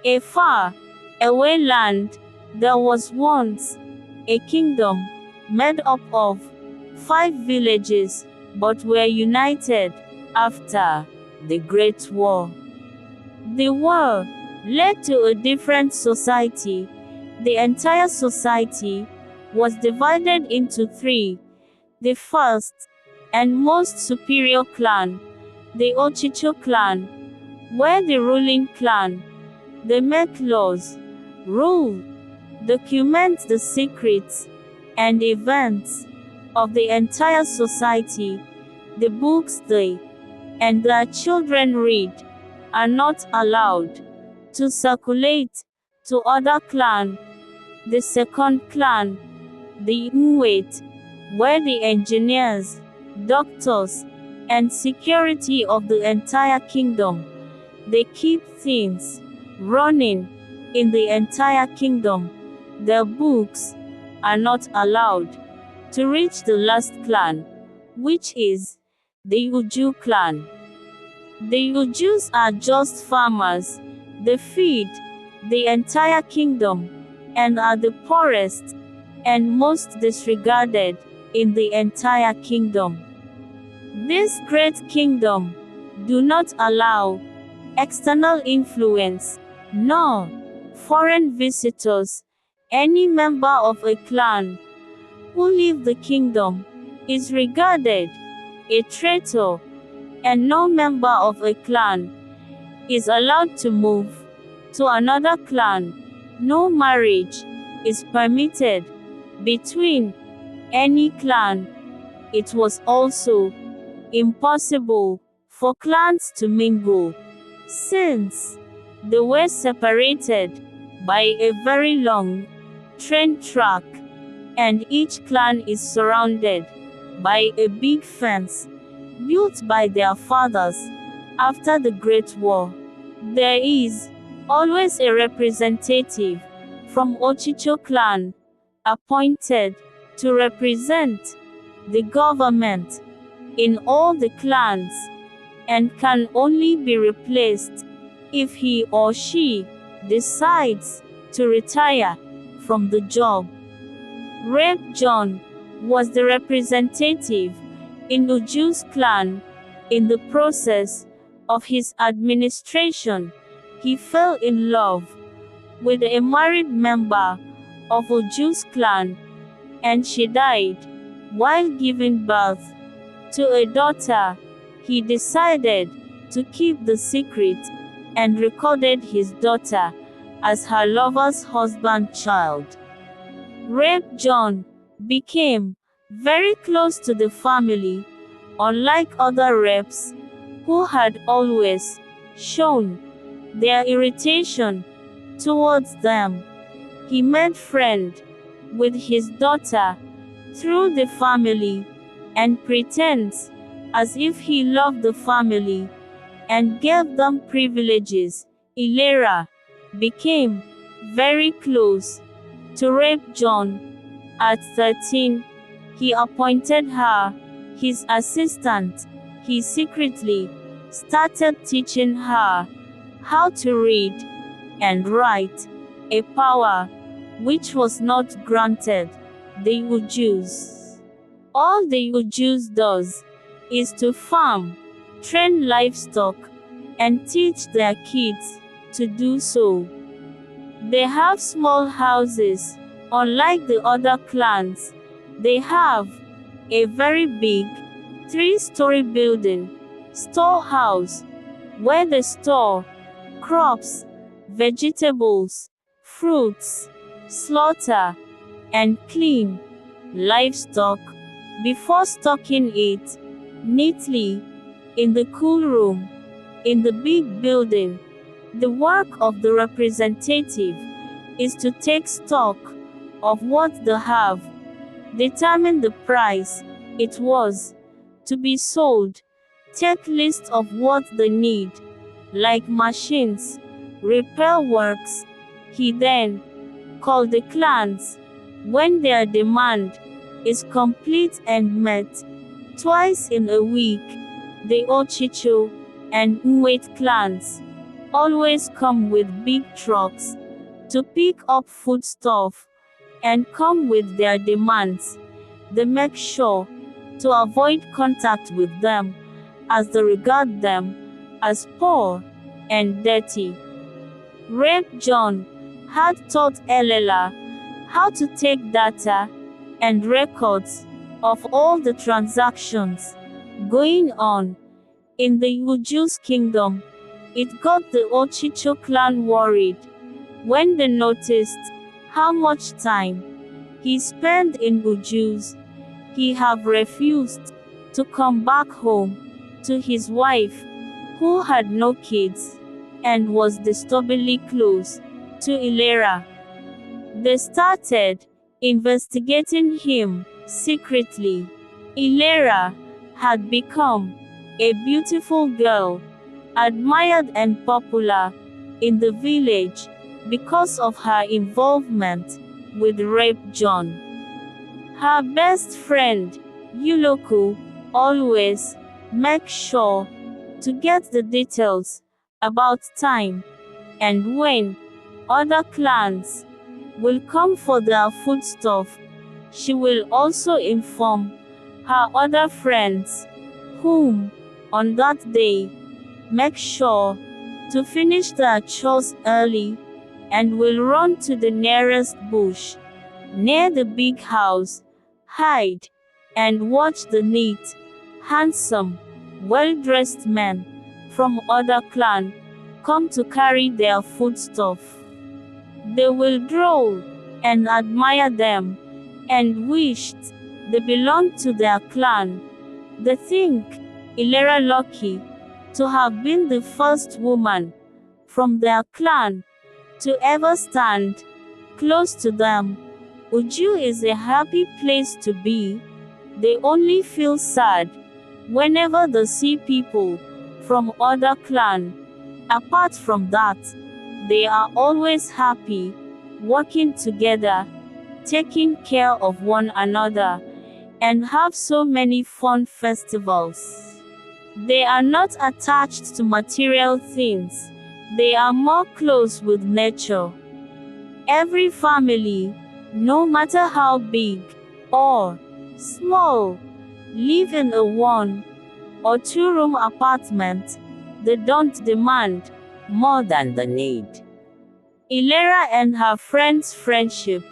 A far away land, there was once a kingdom made up of 5 villages, but were united after the Great War. The war led to a different society. The entire society was divided into three. The first and most superior clan, the Ochicho clan, were the ruling clan. They make laws, rule, document the secrets and events of the entire society. The books they and their children read are not allowed to circulate to other clans. The second clan, the Nwait, were the engineers, doctors, and security of the entire kingdom. They keep things running in the entire kingdom. Their books are not allowed to reach the last clan, which is the Uju clan. The Ujus are just farmers. They feed the entire kingdom and are the poorest and most disregarded in the entire kingdom. This great kingdom do not allow external influence, nor foreign visitors. Any member of a clan who leave the kingdom is regarded a traitor, and no member of a clan is allowed to move to another clan. No marriage is permitted between any clan. It was also impossible for clans to mingle, since they were separated by a very long train track, and each clan is surrounded by a big fence built by their fathers after the Great War. There is always a representative from Ochicho clan appointed to represent the government in all the clans, and can only be replaced if he or she decides to retire from the job. Reb John was the representative in Uju's clan. In the process of his administration, he fell in love with a married member of Uju's clan, and she died while giving birth to a daughter. He decided to keep the secret and recorded his daughter as her lover's husband child. Reb John became very close to the family, unlike other reps who had always shown their irritation towards them. He made friends with his daughter through the family and pretends as if he loved the family and gave them privileges. Ilera became very close to Reb John. At 13, he appointed her his assistant. He secretly started teaching her how to read and write, a power which was not granted the Ujus. All the Ujus does is to farm, train livestock, and teach their kids to do so. They have small houses. Unlike the other clans, they have a very big 3-story building, storehouse, where they store crops, vegetables, fruits, slaughter, and clean livestock before stocking it neatly in the cool room in the big building. The work of the representative is to take stock of what they have, determine the price it was to be sold, take list of what they need, like machines, repair works. He then called the clans when their demand is complete and met. Twice in a week, the Ochicho and Nwait clans always come with big trucks to pick up foodstuff and come with their demands. They make sure to avoid contact with them, as they regard them as poor and dirty. Rape John had taught Ilera how to take data and records of all the transactions going on in the Uju's kingdom. It got the Ochicho clan worried when they noticed how much time he spent in Uju's. He have refused to come back home to his wife, who had no kids and was disturbingly close to Ilera. They started investigating him secretly. Ilera had become a beautiful girl, admired and popular in the village because of her involvement with Rape John. Her best friend, Yuloku, always makes sure to get the details about time and when other clans will come for their foodstuff. She will also inform her other friends, whom, on that day, make sure to finish their chores early and will run to the nearest bush near the big house, hide, and watch the neat, handsome, well-dressed men from other clans come to carry their foodstuff. They will droll and admire them and wished they belonged to their clan. They think Ilera lucky to have been the first woman from their clan to ever stand close to them. Uju is a happy place to be. They only feel sad whenever they see people from other clan. Apart from that, they are always happy, working together, taking care of one another, and have so many fun festivals. They are not attached to material things. They are more close with nature. Every family, no matter how big or small, live in a 1 or 2-room apartment. They don't demand more than they need. Ilera and her friends' friendship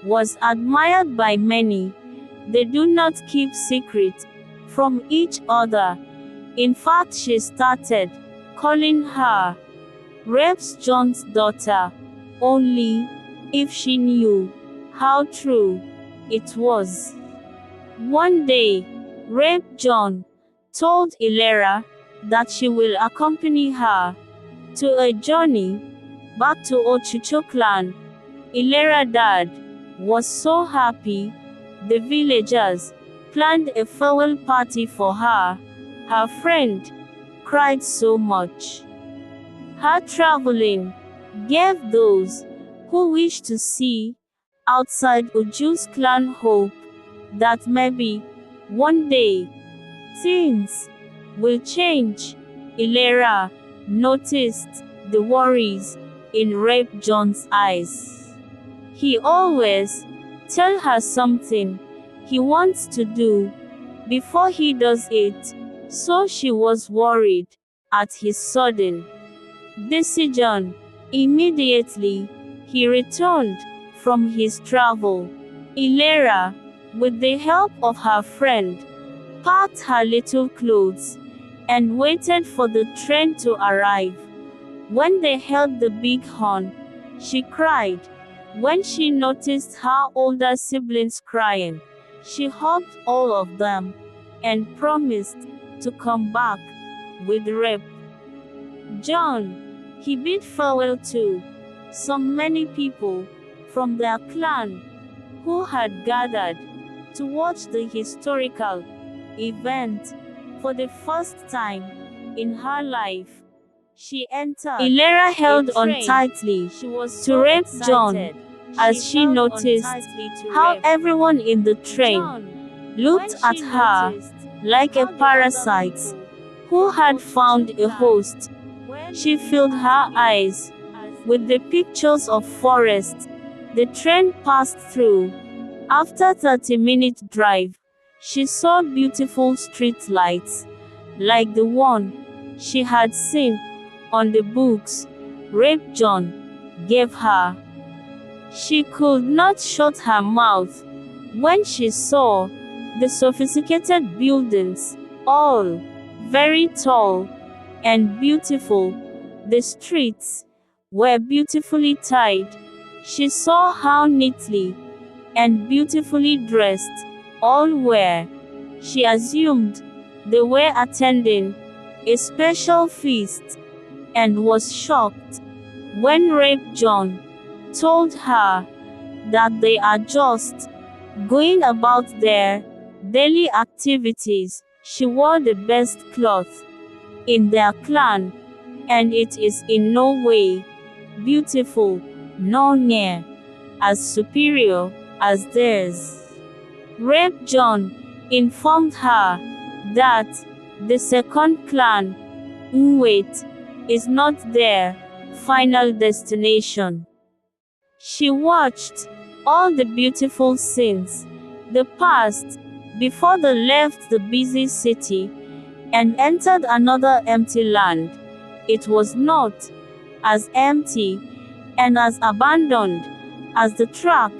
was admired by many. They do not keep secret from each other. In fact, she started calling her Rape John's daughter, only if she knew how true it was. One day, Rape John told Ilera that she will accompany her to a journey back to Ochicho clan. Ilera's dad was so happy. The villagers planned a farewell party for her. Her friend cried so much. Her traveling gave those who wished to see outside Uju's clan hope that maybe one day things will change. Ilera noticed the worries in Rape John's eyes. He always tells her something he wants to do before he does it, so she was worried at his sudden decision. Immediately, he returned from his travel. Ilera, with the help of her friend, packed her little clothes and waited for the train to arrive. When they held the big horn, she cried. When she noticed her older siblings crying, she hugged all of them and promised to come back with Rape John. He bid farewell to many people from their clan who had gathered to watch the historical event. For the first time in her life, she entered. Ilera held on tightly to Rape John as she noticed how everyone in the train looked at her like a parasite who had found a host. She filled her eyes with the pictures of forests the train passed through. After 30-minute drive, she saw beautiful street lights, like the one she had seen on the books Rape John gave her. She could not shut her mouth when she saw the sophisticated buildings, all very tall and beautiful. The streets were beautifully tied. She saw how neatly and beautifully dressed all were. She assumed they were attending a special feast and was shocked when Rape John told her that they are just going about their daily activities. She wore the best cloth in their clan, and it is in no way beautiful, nor near as superior as theirs. Rape John informed her that the second clan, Nwait, is not their final destination. She watched all the beautiful scenes they passed before they left the busy city and entered another empty land. It was not as empty and as abandoned as the track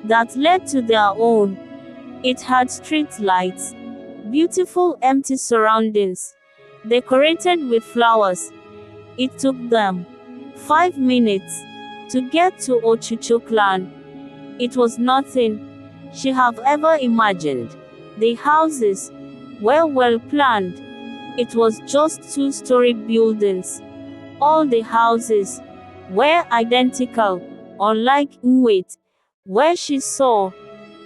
that led to their own. It had street lights, beautiful empty surroundings, decorated with flowers. It took them 5 minutes to get to Ochucho clan. It was nothing she had ever imagined. The houses were well planned. It was just 2-story buildings. All the houses were identical, unlike Nwait, where she saw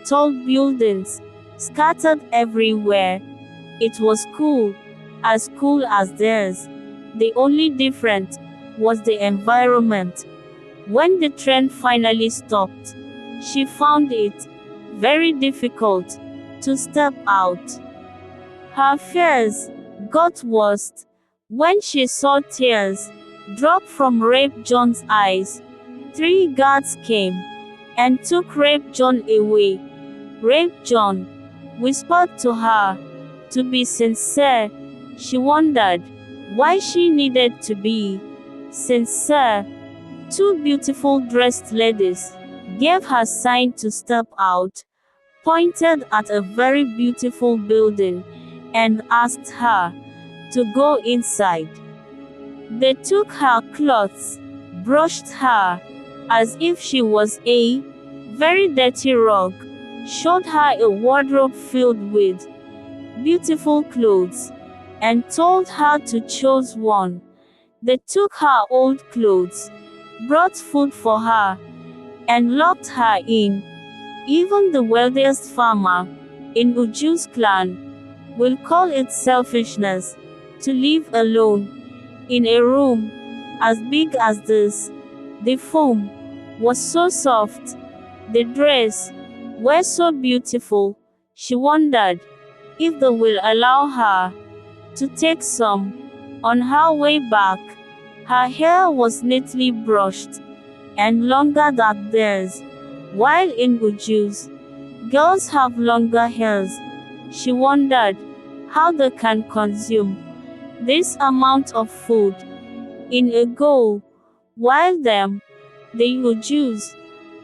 tall buildings scattered everywhere. It was cool as theirs. The only difference was the environment. When the train finally stopped, she found it very difficult to step out. Her fears got worse when she saw tears drop from Rape John's eyes. 3 guards came and took Rape John away. Rape John whispered to her to be sincere. She wondered why she needed to be sincere. 2 beautiful dressed ladies gave her sign to step out, pointed at a very beautiful building, and asked her to go inside. They took her clothes, brushed her as if she was a very dirty rug, showed her a wardrobe filled with beautiful clothes, and told her to choose one. They took her old clothes, brought food for her, and locked her in. Even the wealthiest farmer in Uju's clan will call it selfishness to live alone in a room as big as this. The foam was so soft, the dress were so beautiful. She wondered if they will allow her to take some on her way back. Her hair was neatly brushed and longer than theirs, while in Uju's, girls have longer hairs. She wondered how they can consume this amount of food in a go, while the Ujus,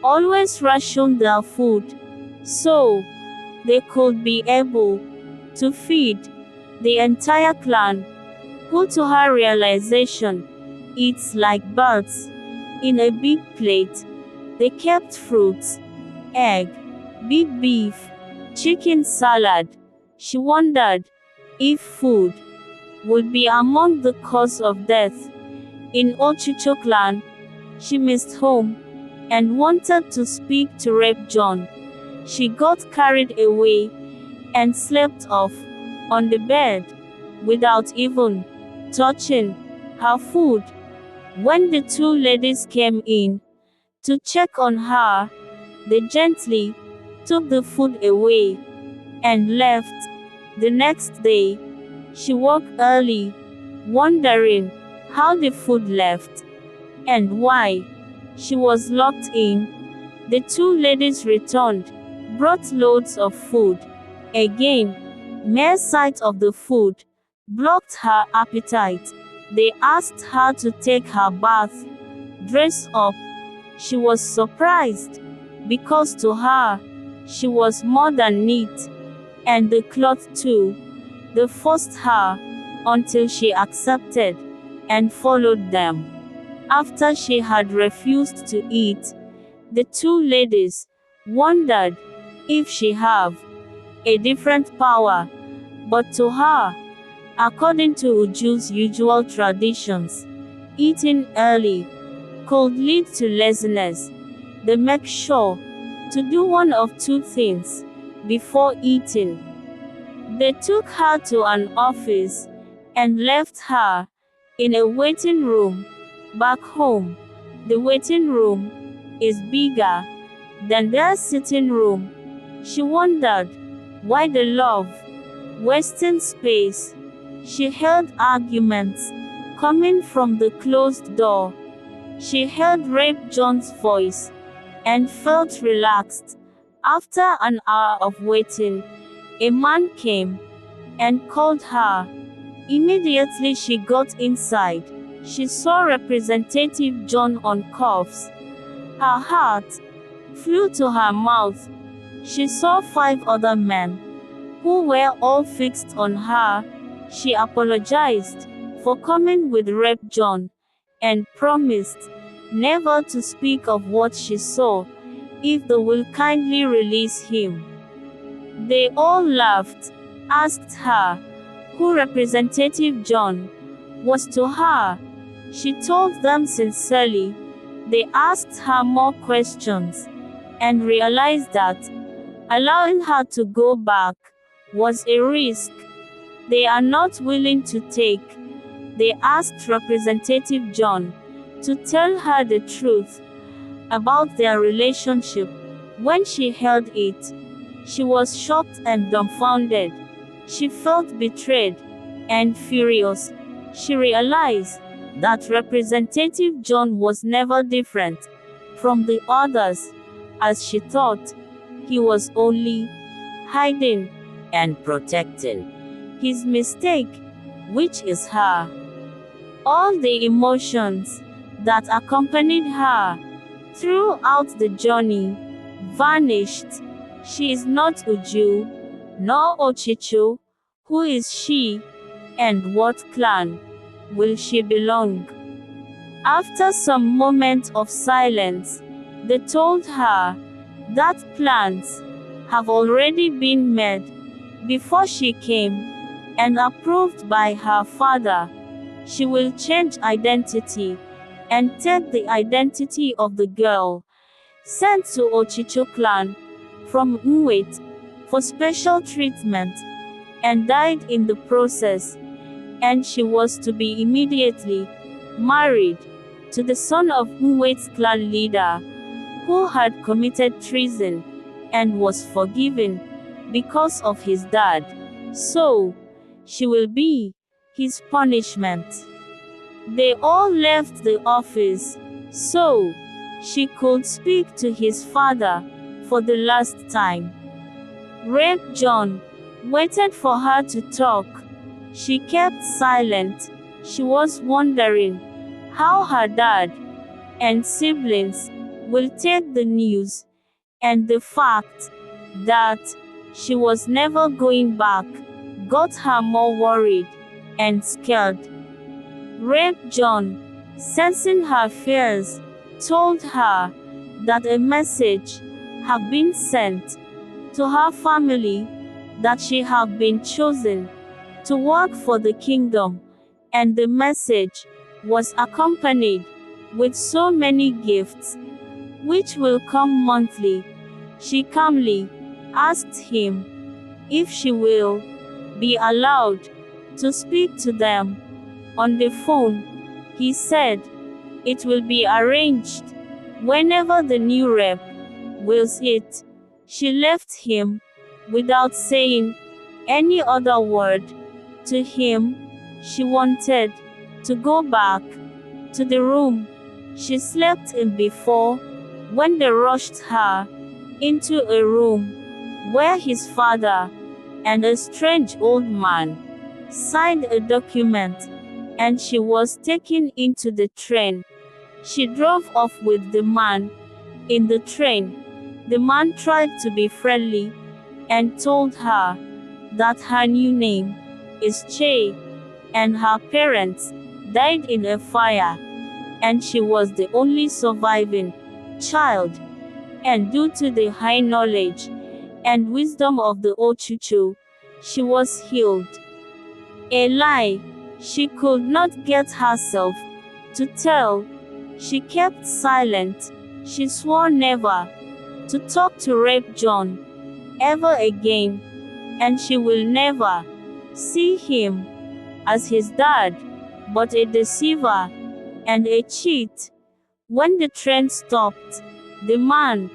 always ration their food, so they could be able to feed the entire clan, who to her realization eats like birds. In a big plate, they kept fruits, egg, big beef, chicken salad. She wondered if food would be among the cause of death. In Ochucho clan, she missed home and wanted to speak to Rape John. She got carried away and slept off on the bed without even touching her food. When the 2 ladies came in to check on her, they gently took the food away and left. The next day, she woke early, wondering how the food left, and why she was locked in. The two ladies returned, brought loads of food. Again, mere sight of the food blocked her appetite. They asked her to take her bath, dress up. She was surprised, because to her, she was more than neat. And the cloth too. They forced her, until she accepted, and followed them. After she had refused to eat, the two ladies wondered if she have a different power. But to her, according to Uju's usual traditions, eating early could lead to laziness. They make sure to do one of two things before eating. They took her to an office and left her in a waiting room. Back home, the waiting room is bigger than their sitting room. She wondered why they love wasting space. She heard arguments coming from the closed door. She heard Rape John's voice and felt relaxed. After an hour of waiting, a man came and called her. Immediately she got inside. She saw Representative John on cuffs. Her heart flew to her mouth. She saw 5 other men, who were all fixed on her. She apologized for coming with Rep. John, and promised never to speak of what she saw, if they will kindly release him. They all laughed, asked her who Representative John was to her. She told them sincerely. They asked her more questions, and realized that allowing her to go back was a risk they are not willing to take. They asked Representative John to tell her the truth about their relationship. When she heard it, she was shocked and dumbfounded. She felt betrayed and furious. She realized that Representative John was never different from the others, as she thought. He was only hiding and protecting his mistake, which is her. All the emotions that accompanied her throughout the journey vanished. She is not Uju, nor Ochicho. Who is she, and what clan will she belong? After some moments of silence, they told her that plans have already been made before she came, and approved by her father. She will change identity and take the identity of the girl sent to Ochicho clan from Nwet for special treatment, and died in the process. And she was to be immediately married to the son of Nwet's clan leader, who had committed treason and was forgiven because of his dad. So, she will be his punishment. They all left the office, so she could speak to his father for the last time. Rep. John waited for her to talk. She kept silent. She was wondering how her dad and siblings will take the news, and the fact that she was never going back got her more worried and scared. Rep. John, sensing her fears, told her that a message had been sent to her family, that she had been chosen to work for the kingdom, and the message was accompanied with so many gifts, which will come monthly. She calmly asked him if she will be allowed to speak to them on the phone. He said it will be arranged whenever the new rep wills it. She left him without saying any other word to him. She wanted to go back to the room she slept in before, when they rushed her into a room where his father and a strange old man signed a document, and she was taken into the train. She drove off with the man in the train. The man tried to be friendly and told her that her new name is Che, and her parents died in a fire, and she was the only surviving child, and due to the high knowledge and wisdom of the Ochuchu, she was healed. A lie she could not get herself to tell. She kept silent. She swore never to talk to Rape John ever again, and she will never see him as his dad, but a deceiver and a cheat. When the train stopped, the man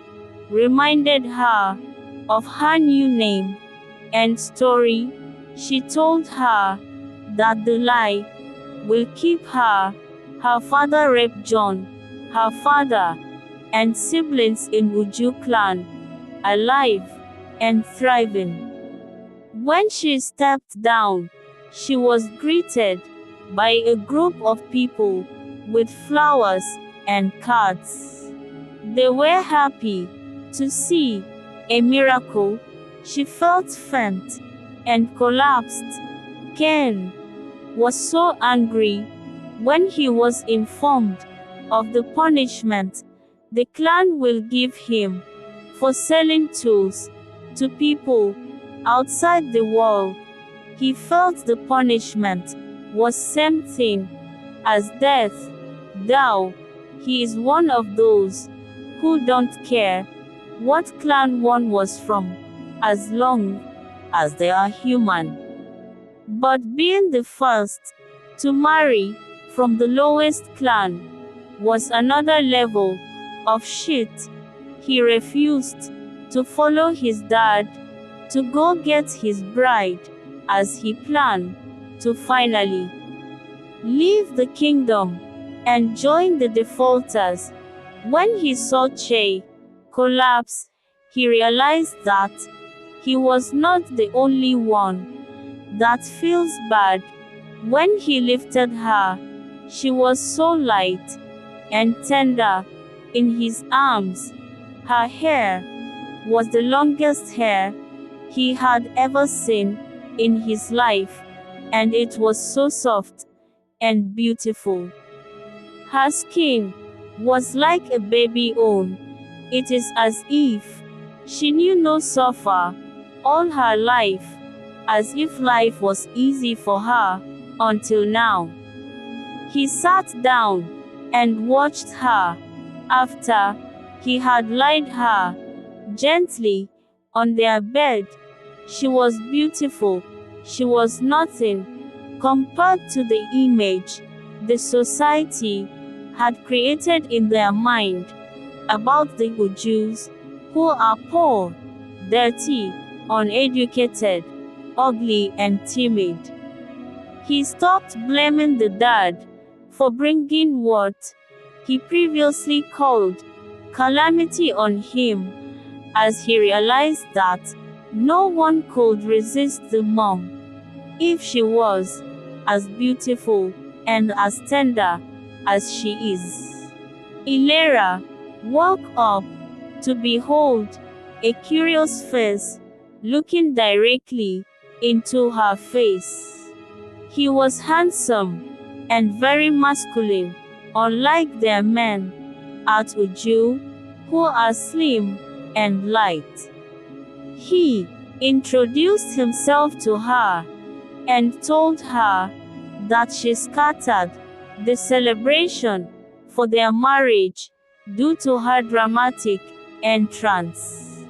reminded her of her new name and story. She told her that the lie will keep her father raped John, her father and siblings in Uju clan alive and thriving. When she stepped down, she was greeted by a group of people with flowers and cards. They were happy to see a miracle. She felt faint and collapsed. Ken was so angry when he was informed of the punishment the clan will give him for selling tools to people outside the wall. He felt the punishment was same thing as death. Though he is one of those who don't care what clan one was from, as long as they are human. But being the first to marry from the lowest clan was another level of shit. He refused to follow his dad to go get his bride, as he planned to finally leave the kingdom and join the defaulters. When he saw Che collapse, he realized that he was not the only one that feels bad. When he lifted her, she was so light and tender in his arms. Her hair was the longest hair he had ever seen in his life, and it was so soft and beautiful. Her skin was like a baby own. It is as if she knew no suffer all her life, as if life was easy for her until now. He sat down and watched her. After he had laid her gently on their bed, she was beautiful. She was nothing compared to the image the society had created in their mind about the Ujus, who are poor, dirty, uneducated, ugly and timid. He stopped blaming the dad for bringing what he previously called calamity on him, as he realized that no one could resist the mom, if she was as beautiful and as tender as she is. Ilera woke up to behold a curious face looking directly into her face. He was handsome and very masculine, unlike their men at Uju, who are slim and light. He introduced himself to her and told her that she scattered the celebration for their marriage due to her dramatic entrance.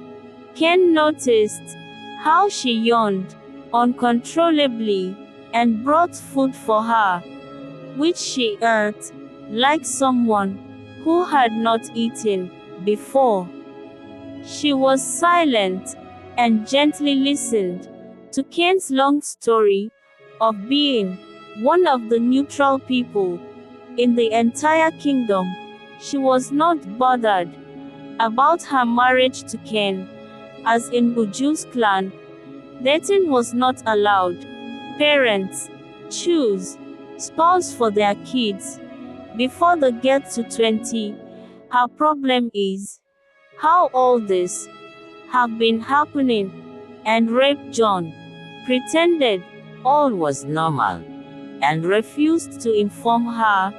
Ken noticed how she yawned uncontrollably and brought food for her, which she ate like someone who had not eaten before. She was silent and gently listened to Ken's long story of being one of the neutral people in the entire kingdom. She was not bothered about her marriage to Ken. As in Uju's clan, dating was not allowed. Parents choose spouse for their kids before they get to 20. Her problem is how all this have been happening, and Rape John pretended all was normal and refused to inform her.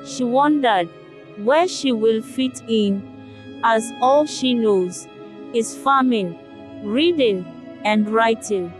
She wondered where she will fit in, as all she knows is farming, reading, and writing.